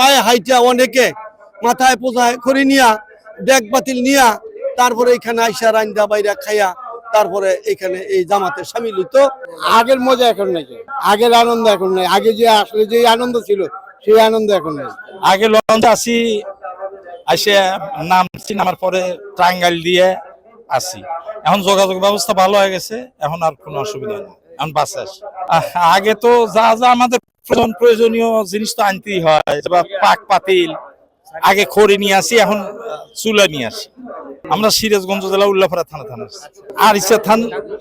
পায়ে হাইটা অনেকে মাথায় পোজায় করে নিয়া ব্যাগ বাতিল নিয়া তারপরে এখানে আইসা রান্দা বাইরা খাইয়া তারপরে এখানে এই জামাতে সামিল হইতো। আগের মজা এখন নাই, আগের আনন্দ এখন নাই। আগে যে আসলে যে আনন্দ ছিল সেই আনন্দ এখন নাই। আগে লঞ্চ আসি আসে নামছি, নামার পরে টাঙ্গাইল দিয়ে আসি। এখন যোগাযোগ ব্যবস্থা ভালো হয়ে গেছে, এখন আর কোনো অসুবিধা নেই, এখন বাসে আসি। আগে তো যা যা আমাদের প্রয়োজনীয় জিনিস তো আনতেই হয়, পাক পাতিল আগে খড়ি নিয়ে আসি, এখন চুলা নিয়ে আসি। আমরা সিরাজগঞ্জ জেলা উল্লাপাড়া থানা আর ইচ্ছা থান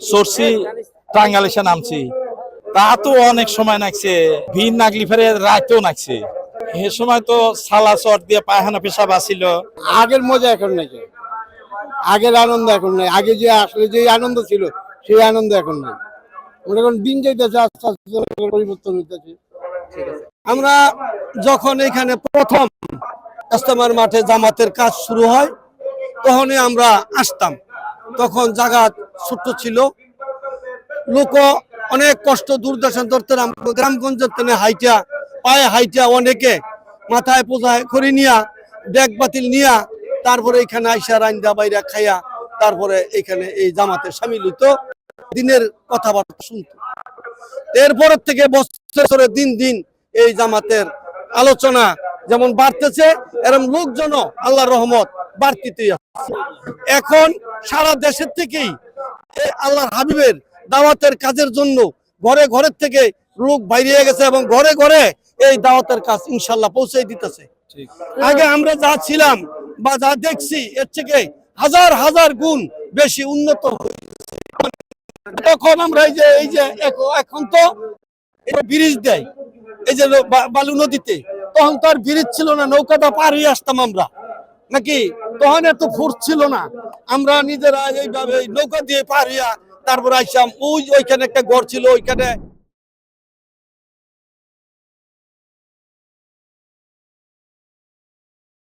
সরছি, টাঙ্গাইল এসে নামছি। তা তো অনেক সময় লাগছে, ভিড় নাগলি ফেরে রাতেও লাগছে। এ সময় তো সালা চট দিয়ে পায়খানা পেশাব আসিল। আগের মজা এখন নাই, আগের আনন্দ এখন নাই। আগে যে আসলে যে আনন্দ ছিল সেই আনন্দ এখন নাই। এখন দিন যাইতেছে, আস্তে আস্তে পরিবর্তন হইতেছে। আমরা যখন এখানে প্রথম ইজতেমার মাঠে জামাতের কাজ শুরু হয় তখনই আমরা আসতাম। তখন জায়গা ছোট্ট ছিল, লোক অনেক কষ্ট দূরদর্শান্তর গ্রামগঞ্জের তেনে হাইটা পায়ে হাইটা অনেকে মাথায় পোজায় করে নিয়া ব্যাগ বাতিল নিয়া তারপরে এখানে আইসা রান্দা বাইরা খাইয়া তারপরে এখানে এই জামাতে সামিল হইতো, দিনের কথাবার্তা শুনতো। এরপরের থেকে বছরে দিন দিন এই জামাতের আলোচনা যেমন বাড়তেছে, এরকম লোকজন আল্লাহর রহমত বাড়তিতেই আছে। এখন সারা দেশের থেকেই আল্লাহর হাবিবের দাওয়াতের কাজের জন্য ঘরে ঘরের থেকে লোক বাইরে গেছে এবং ঘরে ঘরে এই দাওয়াতের কাজ ইনশাল্লাহ পৌঁছে দিতেছে। আগে আমরা যা ছিলাম বা যা দেখছি এর থেকে হাজার হাজার গুণ বেশি উন্নত হয়েছে। তখন আমরা এই যে এখন তো ব্রিজ দেয়, এই যে বালু নদীতে, তখন তো আর ব্রিজ ছিল না, নৌকাটা পার হয়ে আসতাম আমরা নাকি। তখন এত ফোর্স ছিল না, আমরা নিজেরা এইভাবে নৌকা দিয়ে পার হইয়া তারপর আইসাম। ওইখানে একটা ঘর ছিল, ওইখানে